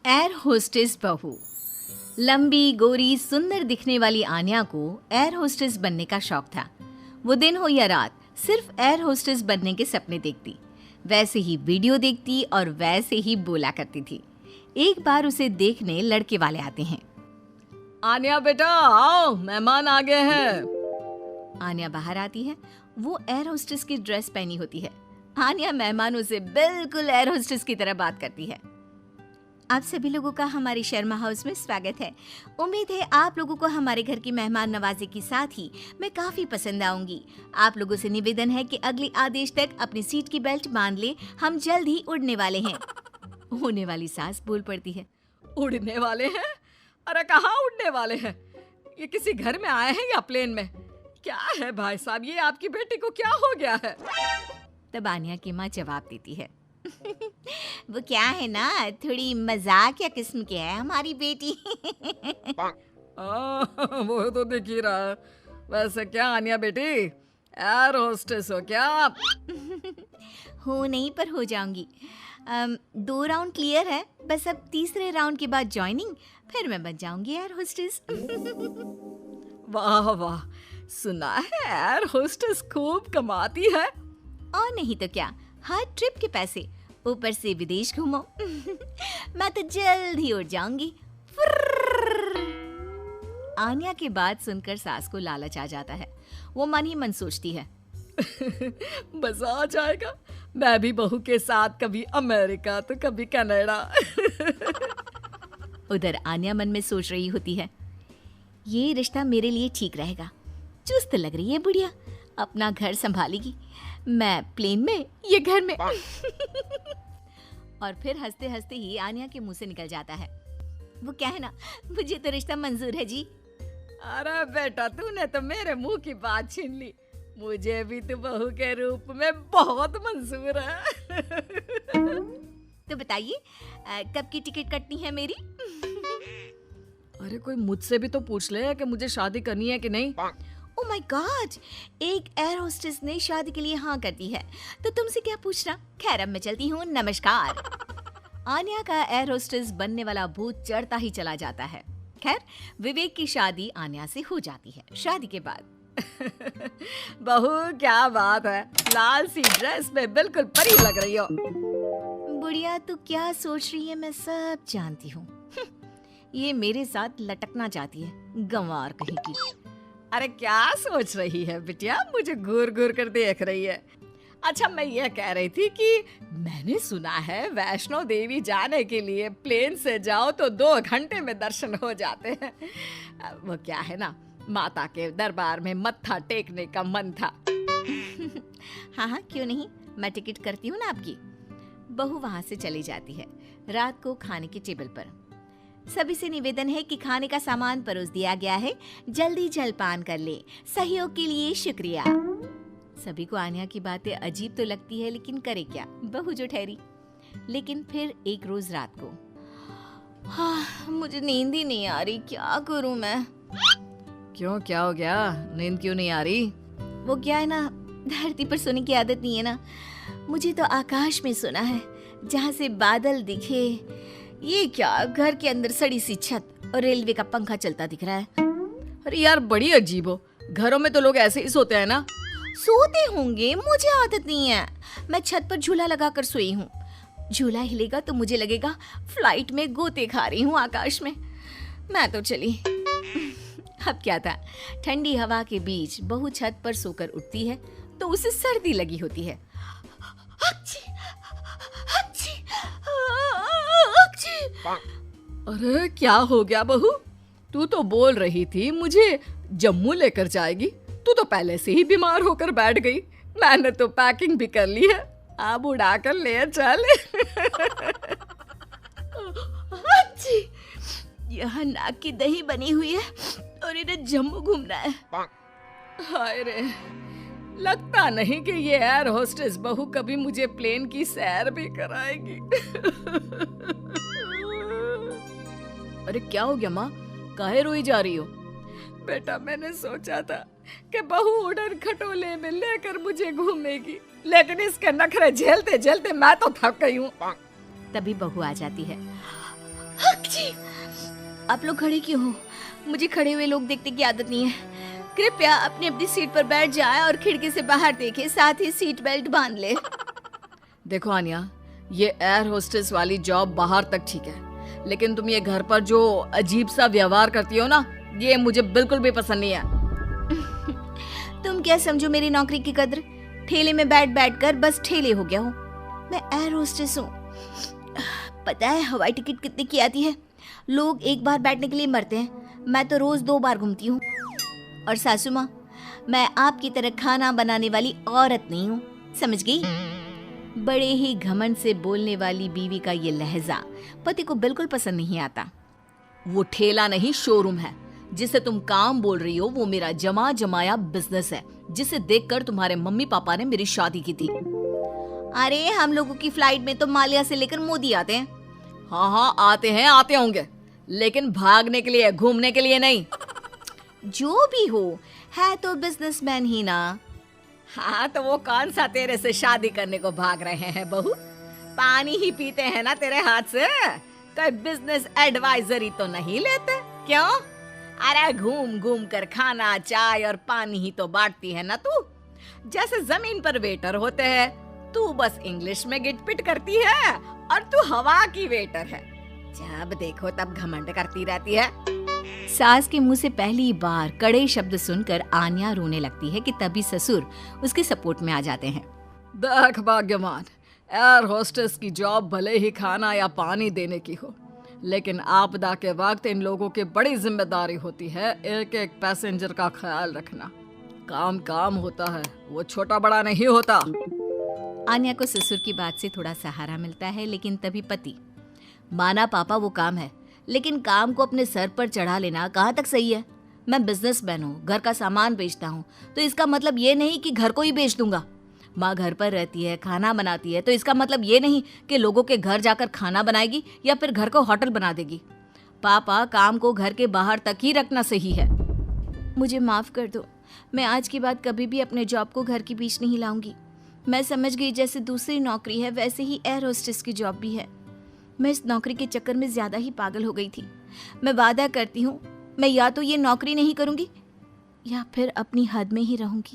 Air hostess बहू। लंबी गोरी सुंदर दिखने वाली आन्या को एयर होस्टेस बनने का शौक था। वो दिन हो या रात सिर्फ एयर होस्टेस बनने के सपने देखती, वैसे ही वीडियो देखती और वैसे ही बोला करती थी। एक बार उसे देखने लड़के वाले आते हैं। आन्या बेटा आओ, मेहमान आ गए हैं। आन्या बाहर आती है। वो एयर होस्टेस की ड्रेस पहनी होती है। आन्या मेहमानों से बिल्कुल एयर होस्टेस की तरह बात करती है। आप सभी लोगों का हमारे शर्मा हाउस में स्वागत है। उम्मीद है आप लोगों को हमारे घर की मेहमान नवाजी के साथ ही मैं काफी पसंद आऊंगी। आप लोगों से निवेदन है कि अगले आदेश तक अपनी सीट की बेल्ट बांध ले, हम जल्द ही उड़ने वाले हैं। होने वाली सास बोल पड़ती है। उड़ने वाले हैं? अरे कहाँ उड़ने वाले हैं? ये किसी घर में आए हैं या प्लेन में? क्या है भाई साहब, ये आपकी बेटी को क्या हो गया है? तब आन्या की माँ जवाब देती है। वो क्या है ना, थोड़ी मजाक या किस्म की है हमारी बेटी। वो तो दिख ही रहा है। वैसे क्या आन्या बेटी, एयर होस्टेस हो क्या आप? हो नहीं, पर हो जाऊंगी। 2 राउंड क्लियर है, बस अब तीसरे राउंड के बाद ज्वाइनिंग, फिर मैं बन जाऊंगी एयर होस्टेस। वाह वाह, सुना है एयर होस्टेस खूब कमाती है। और नहीं तो क्या, हर ट्रिप के पैसे, ऊपर से विदेश घूमो। मैं तो जल्द ही उड़ जाऊंगी। आन्या की बात सुनकर सास को लालच आ जाता है। वो मन ही मन सोचती है, मजा आ जाएगा, मैं भी बहू के साथ कभी अमेरिका तो कभी कनाडा। उधर आन्या मन में सोच रही होती है, ये रिश्ता मेरे लिए ठीक रहेगा। चुस्त लग रही है बुढ़िया, अपना घर संभालेगी, मैं प्लेन में, ये घर में। और फिर हंसते हंसते ही आन्या के मुंह से निकल जाता है, वो क्या है ना, मुझे तो रिश्ता मंजूर है जी। अरे बेटा, तूने तो मेरे मुंह की बात छीन ली। मुझे भी तो बहू के रूप में बहुत मंजूर है। तो बताइए कब की टिकट कटनी है मेरी? अरे कोई मुझसे भी तो पूछ ले कि मुझे शादी करनी है कि नहीं। ओह माय गॉड, एक एयर होस्टेस ने शादी के लिए हाँ कर दी है, तो तुमसे क्या पूछना। खैर अब मैं चलती हूँ, नमस्कार। आन्या का एयर होस्टेस बनने वाला भूत चढ़ता ही चला जाता है। खैर विवेक की शादी आन्या से हो जाती है। शादी के बाद बहू क्या बात है, लाल सी ड्रेस में बिल्कुल परी लग रही हो। बुढ़िया तू क्या सोच रही है मैं सब जानती हूँ। ये मेरे साथ लटकना चाहती है, गंवार कहीं की। अरे क्या सोच रही है बिटिया, मुझे घूर घूर कर देख रही है। अच्छा मैं ये कह रही थी कि मैंने सुना है वैष्णो देवी जाने के लिए प्लेन से जाओ तो 2 घंटे में दर्शन हो जाते हैं। वो क्या है ना, माता के दरबार में मत्था टेकने का मन था। हाँ हाँ क्यों नहीं, मैं टिकट करती हूँ ना आपकी। बहू वहाँ से चली जाती है। रात को खाने की टेबल पर सभी से निवेदन है कि खाने का सामान परोस दिया गया है, जल्दी जलपान कर ले, सहयोग के लिए शुक्रिया। सभी को आन्या की बातें अजीब तो लगती है, लेकिन करे क्या, बहू जो ठहरी। लेकिन फिर एक रोज रात को, हाँ मुझे नींद ही नहीं आ रही, क्या करूं मैं। क्यों, क्या हो गया, नींद क्यों नहीं आ रही? वो क्या है ना, धरती पर सोने की आदत नहीं है ना, मुझे तो आकाश में सोना है, जहाँ से बादल दिखे। ये क्या, घर के अंदर सड़ी सी छत और रेलवे का पंखा चलता दिख रहा है। अरे यार बड़ी अजीब हो, घरों में तो लोग ऐसे ही सोते हैं ना। सोते होंगे, मुझे आदत नहीं है। मैं छत पर झूला लगाकर सोई हूँ। झूला हिलेगा तो मुझे लगेगा फ्लाइट में गोते खा रही हूँ आकाश में। मैं तो चली। अब क्या था, ठंडी हवा के बीच बहू छत पर सोकर उठती है तो उसे सर्दी लगी होती है। अरे क्या हो गया बहू, तू तो बोल रही थी मुझे जम्मू लेकर जाएगी, तू तो पहले से ही बीमार होकर बैठ गई। मैंने तो पैकिंग भी कर ली है, अब उड़ा कर ले चल। यहाँ नाक की दही बनी हुई है और इन्हें जम्मू घूमना है। हाय रे, लगता नहीं कि ये एयर होस्टेस बहू कभी मुझे प्लेन की सैर भी कराएगी। अरे क्या हो गया माँ, काहे रोई जा रही हो? बेटा मैंने सोचा था कि बहू उड़न खटोले में लेकर मुझे घूमेगी, लेकिन इसके नखरे झेलते झेलते मैं तो थक गई हूँ। तभी बहू आ जाती है। हक्ची! आप लोग खड़े क्यों हो? मुझे खड़े हुए लोग देखने की आदत नहीं है। कृपया अपनी अपनी सीट पर बैठ जाए और खिड़की से बाहर देखें, साथ ही सीट बेल्ट बांध ले। देखो आनिया, ये एयर होस्टेस वाली जॉब बाहर तक ठीक है, लेकिन तुम ये घर पर जो अजीब सा व्यवहार करती हो ना, ये मुझे बिल्कुल भी पसंद नहीं है। तुम क्या समझो मेरी नौकरी की कद्र? ठेले में बैठ बैठ कर बस ठेले हो गया हूँ। मैं एयर होस्टेस हूँ। पता है हवाई टिकट कितने की आती है? लोग एक बार बैठने के लिए मरते हैं, मैं तो रोज 2 बार घूमती हूँ। और सासू माँ, मैं आपकी तरह खाना बनाने वाली औरत नहीं हूँ, समझ गई? बड़े ही घमंड से बोलने वाली बीवी का ये लहजा पति को बिल्कुल पसंद नहीं आता। वो ठेला नहीं, शोरूम है। जिसे तुम काम बोल रही हो वो मेरा जमा जमाया बिजनेस है, जिसे देखकर तुम्हारे मम्मी पापा ने मेरी शादी की थी। अरे हम लोगों की फ्लाइट में तो माल्या से लेकर मोदी आते हैं। हाँ आते होंगे, लेकिन भागने के लिए, घूमने के लिए नहीं। जो भी हो, है तो बिजनेसमैन ही ना। हाँ तो वो कौन सा तेरे से शादी करने को भाग रहे हैं बहू? पानी ही पीते हैं ना तेरे हाथ से, कोई बिजनेस एडवाइजरी तो नहीं लेते क्यों? अरे घूम घूम कर खाना, चाय और पानी ही तो बांटती है ना तू। जैसे जमीन पर वेटर होते हैं, तू बस इंग्लिश में गिटपिट करती है और तू हवा की वेटर है। जब देखो तब घमंड करती रहती है। सास के मुंह से पहली बार कड़े शब्द सुनकर आन्या रोने लगती है कि तभी ससुर उसके सपोर्ट में आ जाते हैं। देख भाग्यवान, एयर होस्टेस की जॉब भले ही खाना या पानी देने की हो, लेकिन आपदा के वक्त इन लोगों की बड़ी जिम्मेदारी होती है एक एक पैसेंजर का ख्याल रखना। काम काम होता है, वो छोटा बड़ा नहीं होता। आन्या को ससुर की बात से थोड़ा सहारा मिलता है, लेकिन तभी पति, माना पापा वो काम है, लेकिन काम को अपने सर पर चढ़ा लेना कहाँ तक सही है? मैं बिजनेसमैन हूँ, घर का सामान बेचता हूँ, तो इसका मतलब ये नहीं कि घर को ही बेच दूंगा। माँ घर पर रहती है, खाना बनाती है, तो इसका मतलब ये नहीं कि लोगों के घर जाकर खाना बनाएगी या फिर घर को होटल बना देगी। पापा, काम को घर के बाहर तक ही रखना सही है। मुझे माफ कर दो, मैं आज के बाद कभी भी अपने जॉब को घर के बीच नहीं लाऊंगी। मैं समझ गई जैसे दूसरी नौकरी है वैसे ही एयर होस्टेस की जॉब भी है। मैं इस नौकरी के चक्कर में ज्यादा ही पागल हो गई थी। मैं वादा करती हूँ, मैं या तो ये नौकरी नहीं करूँगी या फिर अपनी हद में ही रहूँगी।